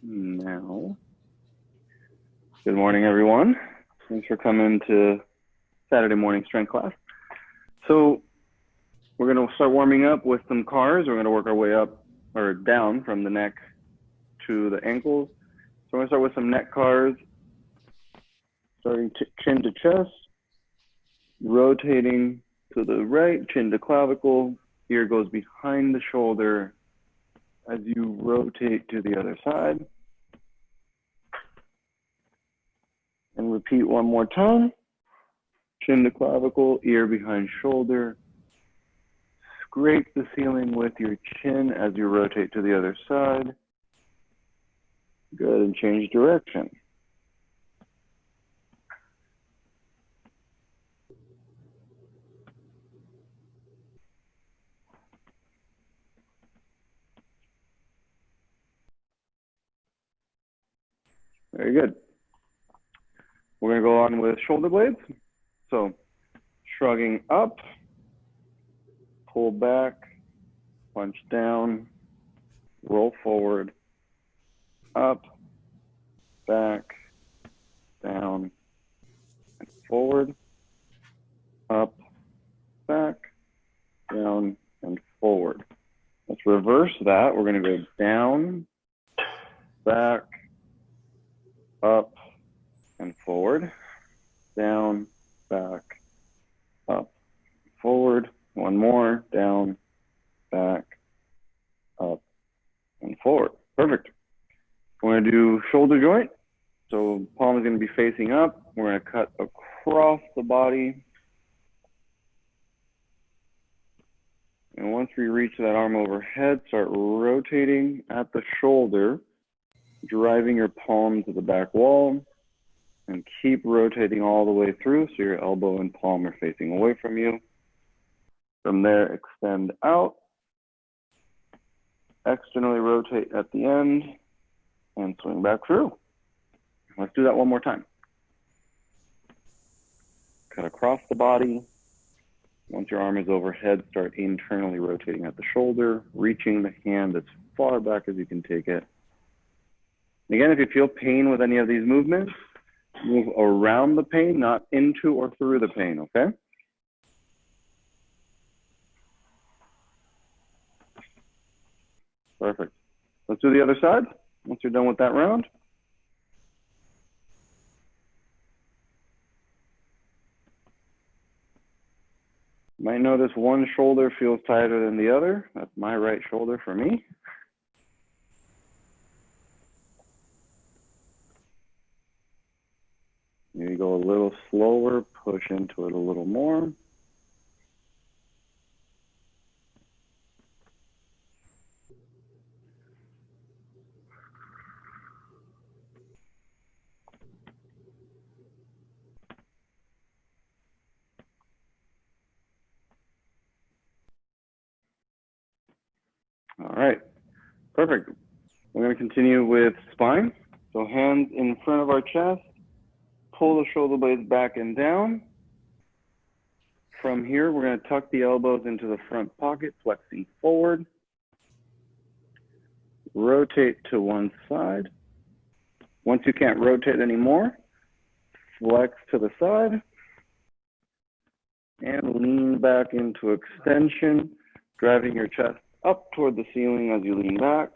Now, good morning, everyone. Thanks for coming to Saturday morning strength class. So we're going to start warming up with some cars. We're going to work our way up or down from the neck to the ankles. So we're going to start with some neck cars, starting chin to chest, rotating to the right, chin to clavicle, ear goes behind the shoulder as you rotate to the other side. And repeat one more time. Chin to clavicle, ear behind shoulder. Scrape the ceiling with your chin as you rotate to the other side. Good, and change direction. Very good. We're going to go on with shoulder blades. So shrugging up, pull back, punch down, roll forward, up, back, down, and forward, up, back, down, and forward. Let's reverse that. We're going to go down, back, up, and forward, down, back, up, forward. One more, down, back, up, and forward. Perfect. We're going to do shoulder joint. So palm is going to be facing up. We're going to cut across the body. And once we reach that arm overhead, start rotating at the shoulder, driving your palm to the back wall, and keep rotating all the way through so your elbow and palm are facing away from you. From there, extend out, externally rotate at the end, and swing back through. Let's do that one more time. Cut across the body. Once your arm is overhead, start internally rotating at the shoulder, reaching the hand as far back as you can take it. Again, if you feel pain with any of these movements, move around the pain, not into or through the pain, okay? Perfect. Let's do the other side once you're done with that round. You might notice one shoulder feels tighter than the other. That's my right shoulder for me. Maybe go a little slower, push into it a little more. All right, perfect. We're going to continue with spine. So hands in front of our chest, pull the shoulder blades back and down. From here, we're going to tuck the elbows into the front pocket, flexing forward. Rotate to one side. Once you can't rotate anymore, flex to the side and lean back into extension, driving your chest up toward the ceiling as you lean back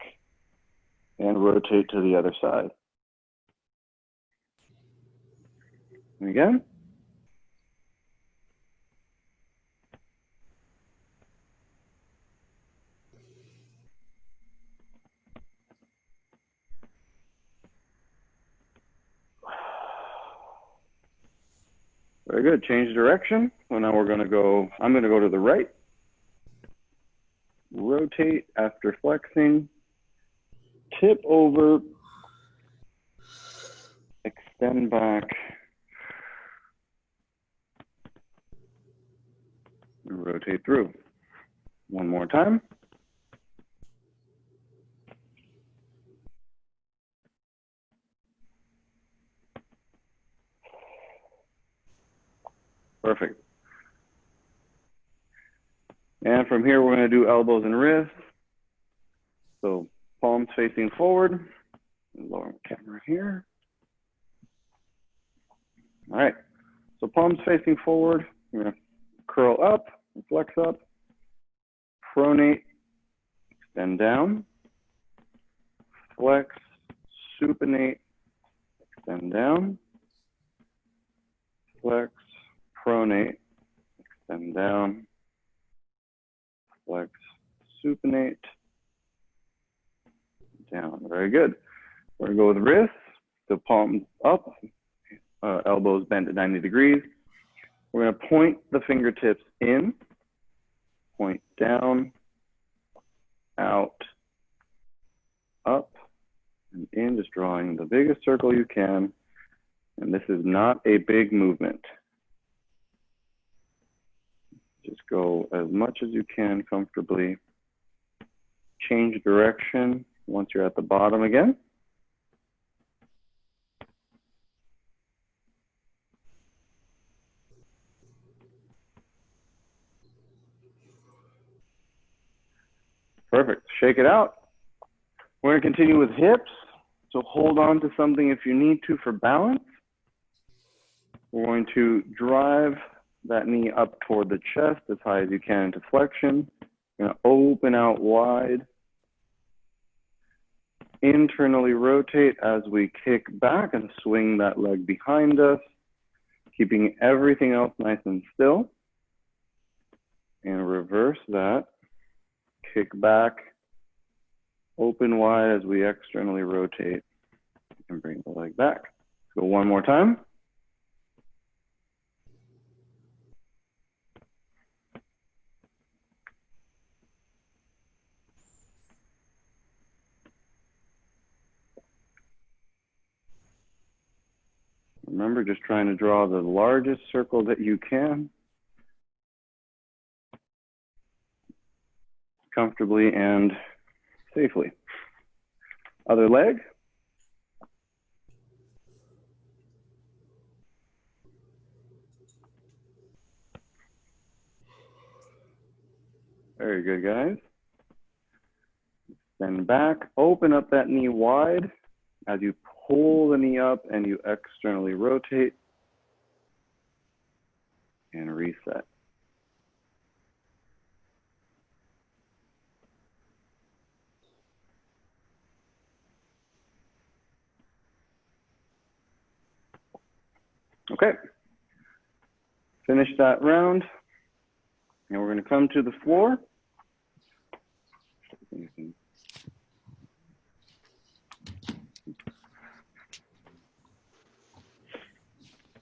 and rotate to the other side. And again. Very good. Change direction. So now we're going to go, I'm going to go to the right. Rotate after flexing. Tip over. Extend back. And rotate through. One more time. Perfect. And from here, we're going to do elbows and wrists. So palms facing forward, Lower the camera here. All right, so palms facing forward. You're gonna curl up, flex up, pronate, extend down, flex, supinate, extend down, flex, pronate, extend down, flex, supinate, down. Very good. We're gonna go with wrists, the palms up, elbows bent at 90 degrees. We're gonna point the fingertips in, point down, out, up, and in, just drawing the biggest circle you can. And this is not a big movement. Just go as much as you can comfortably. Change direction once you're at the bottom again. Perfect. Shake it out. We're going to continue with hips. So hold on to something if you need to for balance. We're going to drive that knee up toward the chest as high as you can into flexion. You're going to open out wide. Internally rotate as we kick back and swing that leg behind us, keeping everything else nice and still. And reverse that. Kick back, open wide as we externally rotate and bring the leg back. Go one more time. Remember, just trying to draw the largest circle that you can, comfortably and safely. Other leg. Very good, guys. Then back, open up that knee wide as you pull the knee up and you externally rotate and reset. Okay, finish that round, and we're going to come to the floor.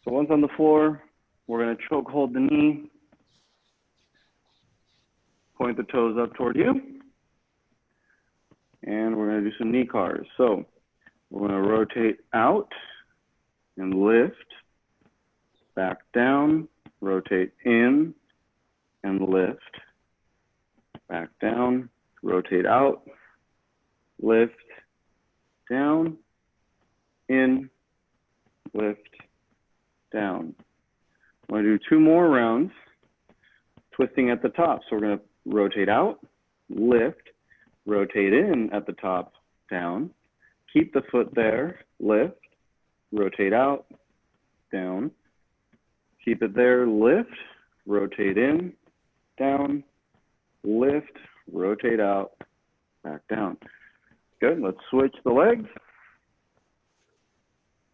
So once on the floor, we're going to choke hold the knee, point the toes up toward you, and we're going to do some knee cars. So we're going to rotate out and lift, back down, rotate in and lift, back down, rotate out, lift, down, in, lift, down. We're going to do 2 more rounds, twisting at the top. So we're going to rotate out, lift, rotate in at the top, down, keep the foot there, lift, rotate out, down, keep it there, lift, rotate in, down, lift, rotate out, back down. Good, let's switch the legs.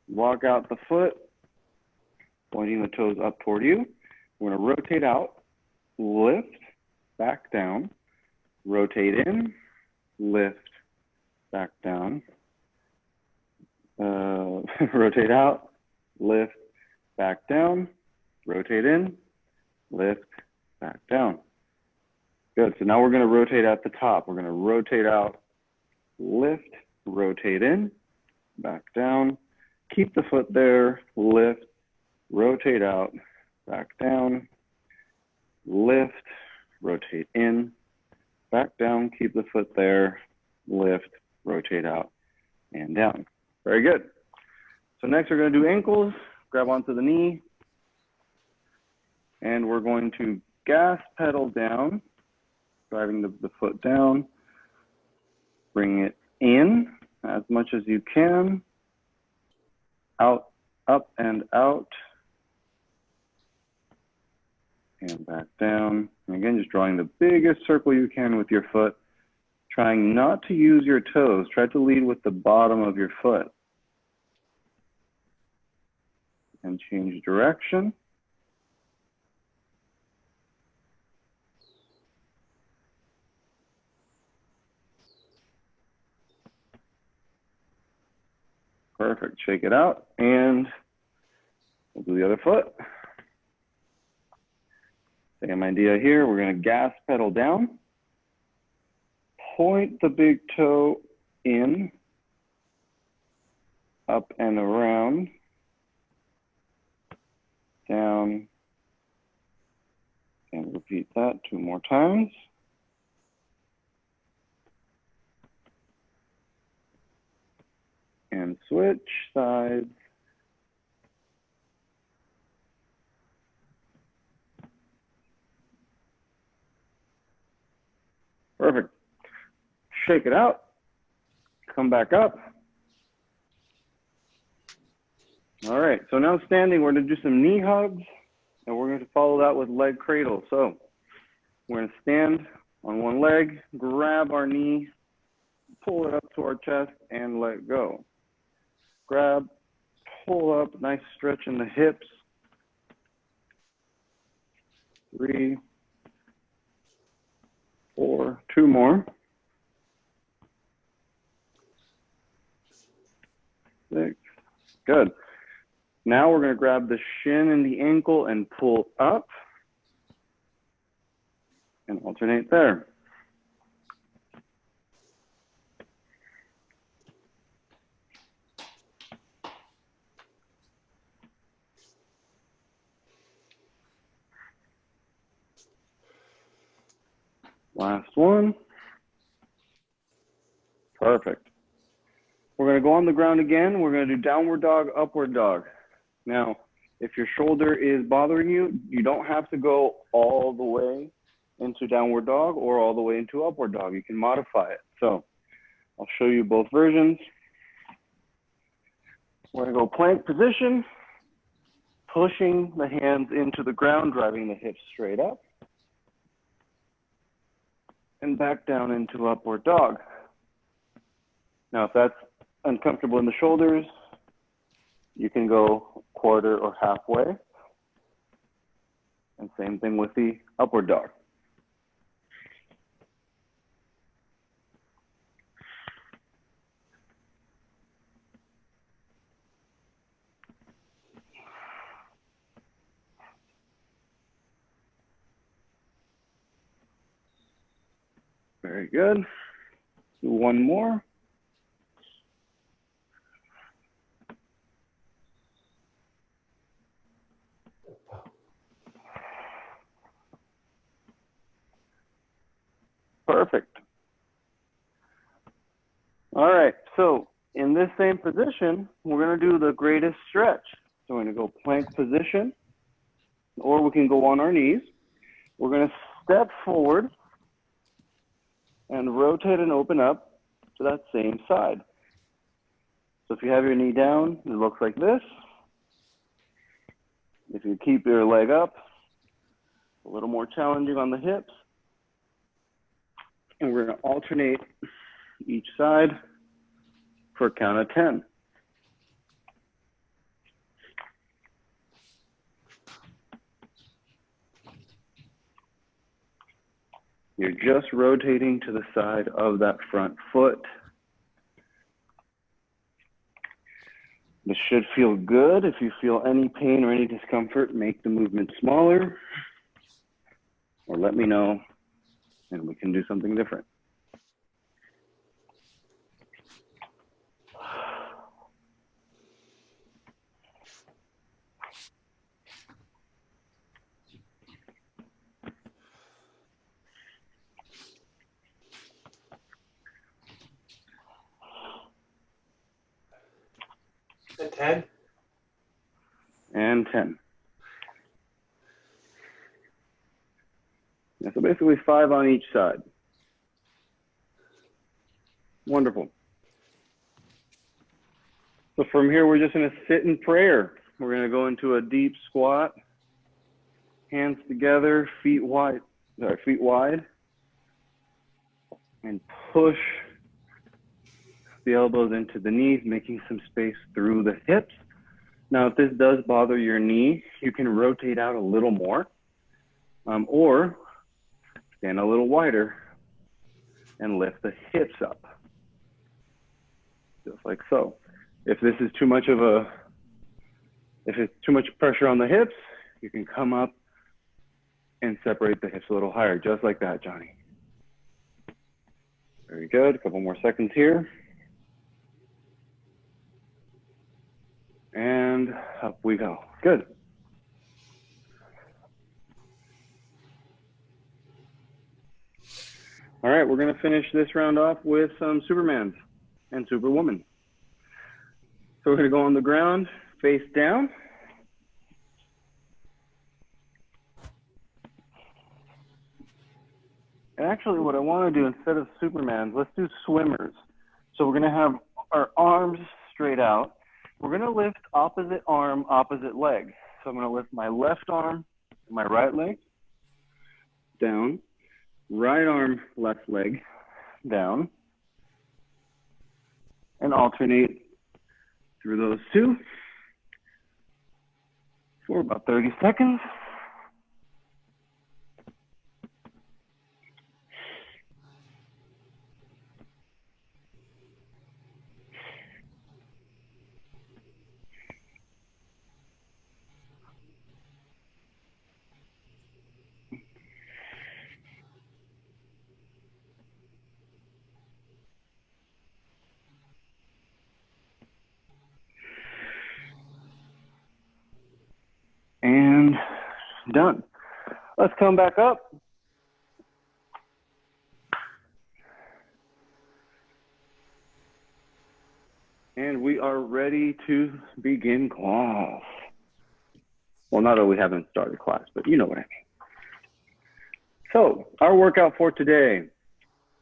Walk out the foot, pointing the toes up toward you. We're gonna rotate out, lift, back down, rotate in, lift, back down, rotate out, lift, back down, rotate in, lift, back down. Good, so now we're gonna rotate at the top. We're gonna rotate out, lift, rotate in, back down, keep the foot there, lift, rotate out, back down, lift, rotate in, back down, keep the foot there, lift, rotate out, and down. Very good. So next we're going to do ankles, grab onto the knee, and we're going to gas pedal down, driving the foot down, bring it in as much as you can. Out, up and out. And back down. And again, just drawing the biggest circle you can with your foot. Trying not to use your toes. Try to lead with the bottom of your foot. And change direction. Perfect. Shake it out, and we'll do the other foot. Same idea here. We're going to gas pedal down. Point the big toe in, up and around, down, and repeat that 2 more times. And switch sides. Perfect. Shake it out. Come back up. All right, so now standing, we're going to do some knee hugs, and we're going to follow that with leg cradle. So we're going to stand on one leg, grab our knee, pull it up to our chest, and let go. Grab, pull up, nice stretch in the hips. 3, 4, 2 more. 6, good. Now we're going to grab the shin and the ankle and pull up and alternate there. Last one. Perfect. We're going to go on the ground again. We're going to do downward dog, upward dog. Now, if your shoulder is bothering you, you don't have to go all the way into downward dog or all the way into upward dog. You can modify it. So I'll show you both versions. We're going to go plank position, pushing the hands into the ground, driving the hips straight up, and back down into upward dog. Now, if that's uncomfortable in the shoulders, you can go quarter or halfway. And same thing with the upward dog. Very good. Do one more. Perfect. All right, so in this same position, we're going to do the greatest stretch. So we're going to go plank position, or we can go on our knees. We're going to step forward and rotate and open up to that same side. So if you have your knee down, it looks like this. If you keep your leg up, a little more challenging on the hips. And we're going to alternate each side for a count of 10. You're just rotating to the side of that front foot. This should feel good. If you feel any pain or any discomfort, make the movement smaller, or let me know and we can do something different. And 10. And 10. Yeah, so basically 5 on each side. Wonderful. So from here, we're just going to sit in prayer. We're going to go into a deep squat, hands together, feet wide, and push the elbows into the knees, making some space through the hips. Now, if this does bother your knee, you can rotate out a little more, or stand a little wider and lift the hips up, just like so. If this is too much if it's too much pressure on the hips, you can come up and separate the hips a little higher, just like that, Johnny. Very good. A couple more seconds here. And up we go. Good. All right, we're going to finish this round off with some Supermans and Superwoman. So we're going to go on the ground, face down. And actually what I want to do instead of Supermans, let's do swimmers. So we're going to have our arms straight out. We're going to lift opposite arm, opposite leg. So I'm going to lift my left arm, my right leg down, right arm, left leg down, and alternate through those two for about 30 seconds. And done. Let's come back up. And we are ready to begin class. Well, not that we haven't started class, but you know what I mean. So our workout for today,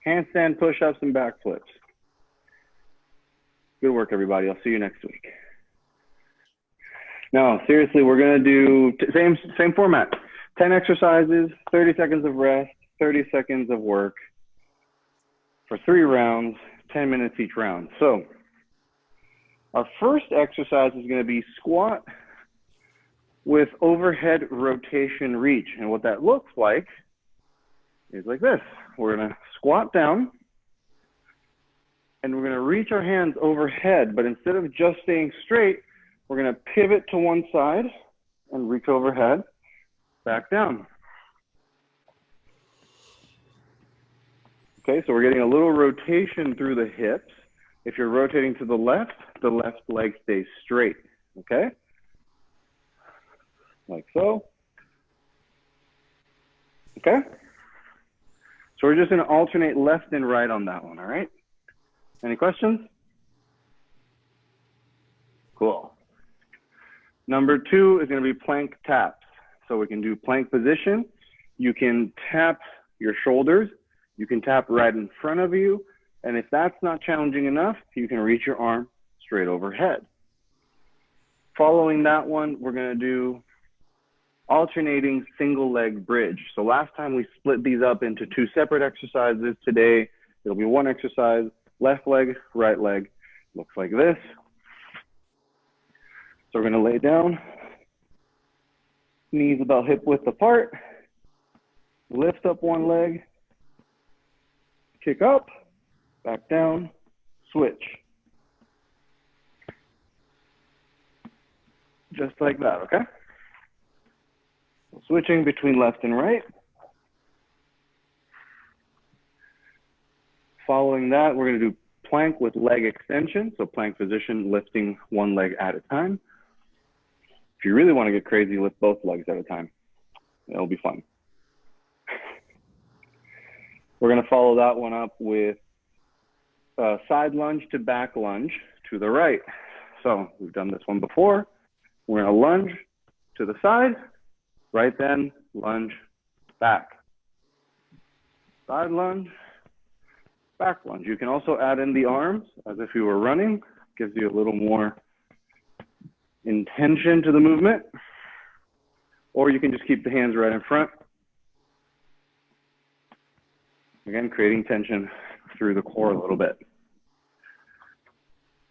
handstand push-ups and back flips. Good work, everybody. I'll see you next week. No, seriously, we're going to do same format. 10 exercises, 30 seconds of rest, 30 seconds of work for 3 rounds, 10 minutes each round. So our first exercise is going to be squat with overhead rotation reach. And what that looks like is like this. We're going to squat down and we're going to reach our hands overhead, but instead of just staying straight, we're going to pivot to one side and reach overhead, back down. Okay, so we're getting a little rotation through the hips. If you're rotating to the left leg stays straight, okay? Like so. Okay? So we're just going to alternate left and right on that one, all right? Any questions? Cool. Number 2 is going to be plank taps. So we can do plank position. You can tap your shoulders. You can tap right in front of you. And if that's not challenging enough, you can reach your arm straight overhead. Following that one, we're going to do alternating single leg bridge. So last time we split these up into 2 separate exercises. Today, it'll be 1 exercise, left leg, right leg. Looks like this. So we're going to lay down, knees about hip width apart, lift up one leg, kick up, back down, switch. Just like that, okay? So switching between left and right. Following that, we're going to do plank with leg extension. So plank position, lifting one leg at a time. If you really want to get crazy, lift both legs at a time. It'll be fun. We're going to follow that one up with side lunge to back lunge to the right. So we've done this one before. We're going to lunge to the side, right then, lunge, back. Side lunge, back lunge. You can also add in the arms as if you were running. Gives you a little more intention to the movement, or you can just keep the hands right in front. Again, creating tension through the core a little bit.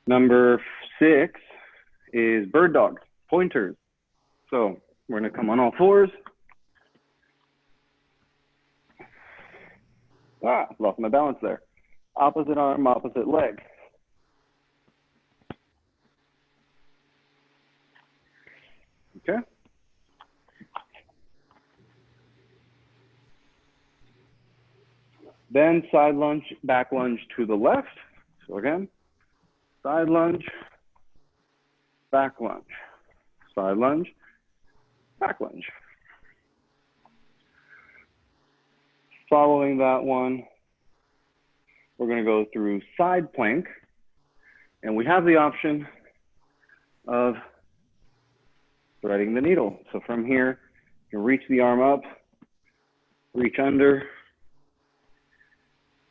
Number 6 is bird dogs, pointers. So we're gonna come on all fours. Lost my balance there. Opposite arm, opposite leg. Okay. Then side lunge, back lunge to the left. So again, side lunge, back lunge, side lunge, back lunge. Following that one, we're going to go through side plank, and we have the option of threading the needle. So from here, you can reach the arm up, reach under,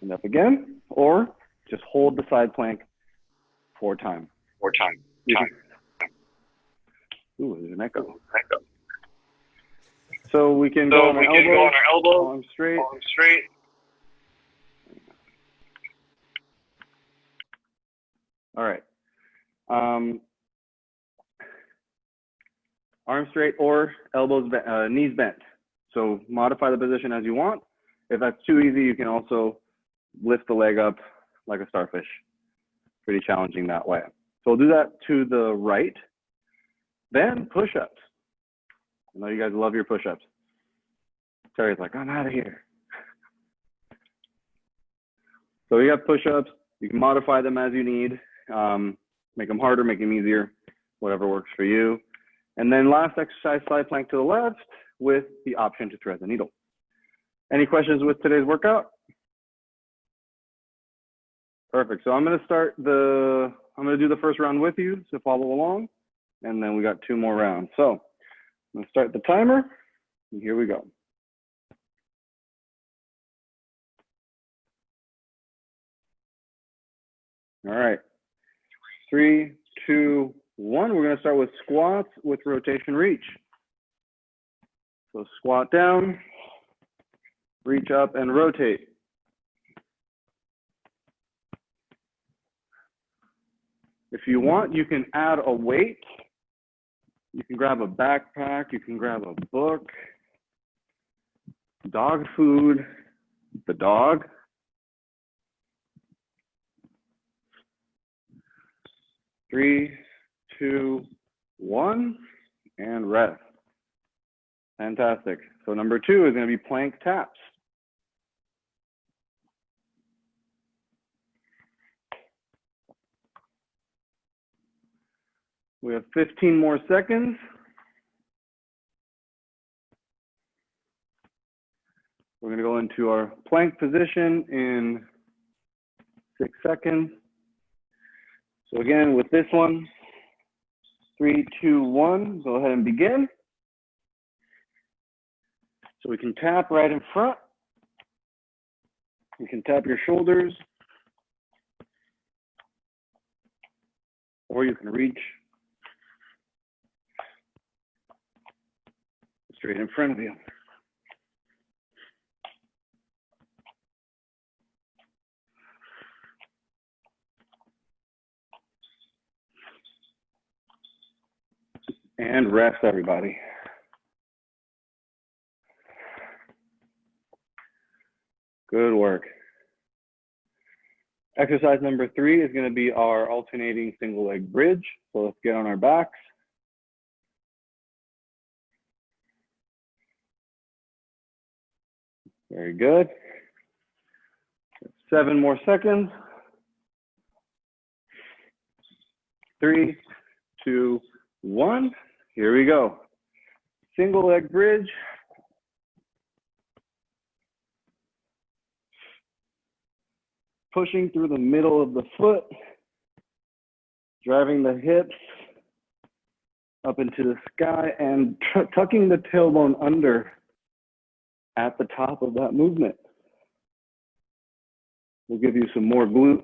and up again, or just hold the side plank 4 times. 4 times. Ooh, there's an echo. So we can go on our elbow, arm straight. All right. Arm straight or elbows, knees bent. So modify the position as you want. If that's too easy, you can also lift the leg up like a starfish. Pretty challenging that way. So we'll do that to the right. Then push-ups. I know you guys love your push-ups. Terry's like, I'm out of here. So you have push-ups. You can modify them as you need. Make them harder, make them easier, whatever works for you. And then last exercise, side plank to the left with the option to thread the needle. Any questions with today's workout? Perfect. So I'm going to do the first round with you, so follow along. And then we got 2 more rounds. So I'm going to start the timer, and here we go. All right. 3, 2, 1. We're going to start with squats with rotation reach. So squat down, reach up, and rotate. If you want, you can add a weight. You can grab a backpack. You can grab a book, dog food, the dog. Three, 2, 1, and rest. Fantastic. So number 2 is going to be plank taps. We have 15 more seconds. We're going to go into our plank position in 6 seconds. So again, with this one, 3, 2, 1, go ahead and begin. So we can tap right in front. You can tap your shoulders. Or you can reach straight in front of you. And rest, everybody. Good work. Exercise number 3 is going to be our alternating single leg bridge. So let's get on our backs. Very good. 7 more seconds. 3, 2, 1. Here we go. Single leg bridge. Pushing through the middle of the foot, driving the hips up into the sky and tucking the tailbone under at the top of that movement. We'll give you some more glute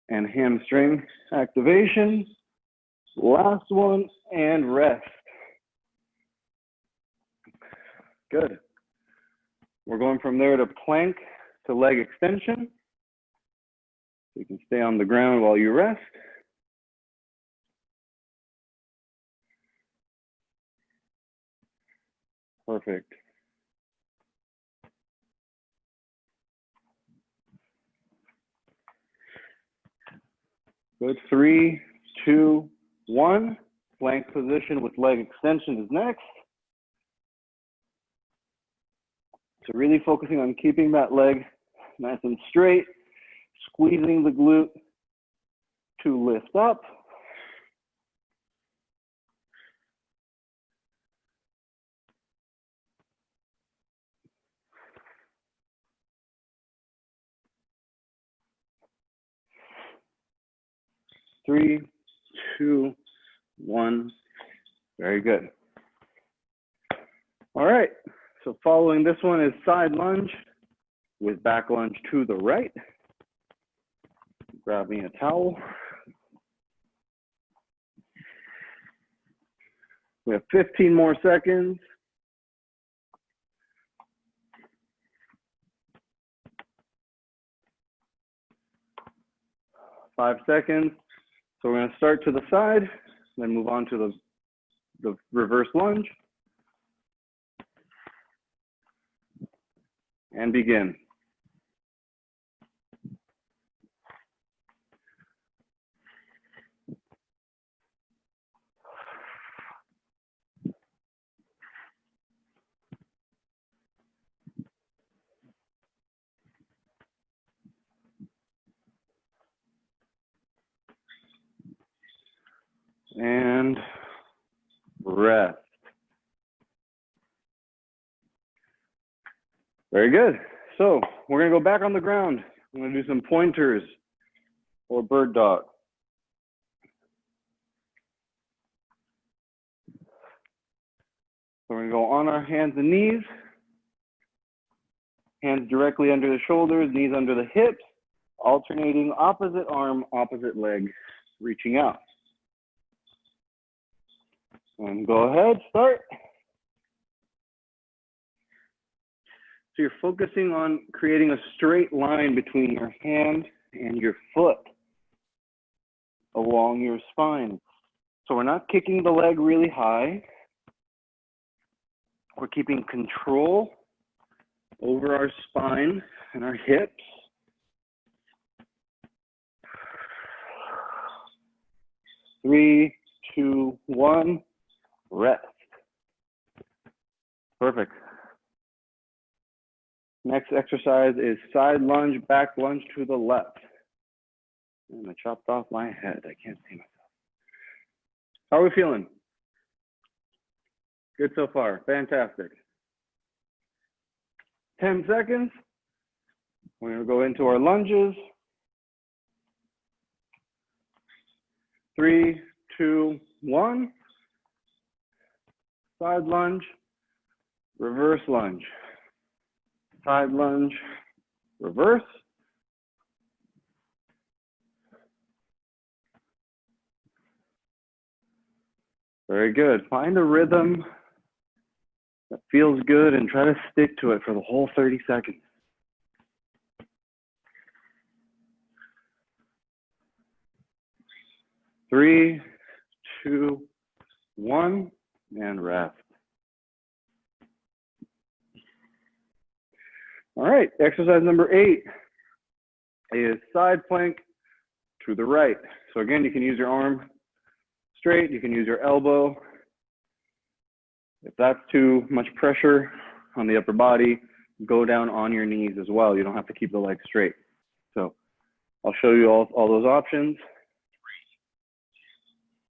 and hamstring activation. Last one, and rest. Good. We're going from there to plank to leg extension. You can stay on the ground while you rest. Perfect. Good. 3, 2, 1. Plank position with leg extension is next. So really focusing on keeping that leg nice and straight, squeezing the glute to lift up. Three, two, one. Very good. All right. So following this one is side lunge with back lunge to the right. Grab me a towel. We have 15 more seconds. Five seconds. So we're going to start to the side, then move on to the reverse lunge. And begin. And rest. Very good. So we're going to go back on the ground. I'm going to do some pointers or bird dog. So we're going to go on our hands and knees. Hands directly under the shoulders, knees under the hips, alternating opposite arm, opposite leg, reaching out. And go ahead, start. So you're focusing on creating a straight line between your hand and your foot along your spine. So we're not kicking the leg really high. We're keeping control over our spine and our hips. Three, two, one, rest. Perfect. Next exercise is side lunge, back lunge to the left. And I chopped off my head. I can't see myself. How are we feeling? Good so far. Fantastic. 10 seconds. We're going to go into our lunges. 3, 2, 1. Side lunge, reverse lunge. Side lunge, reverse. Very good. Find a rhythm that feels good and try to stick to it for the whole 30 seconds. Three, two, one, and rest. All right, exercise number 8 is side plank to the right. So again, you can use your arm straight, you can use your elbow. If that's too much pressure on the upper body, go down on your knees as well. You don't have to keep the legs straight. So I'll show you all those options.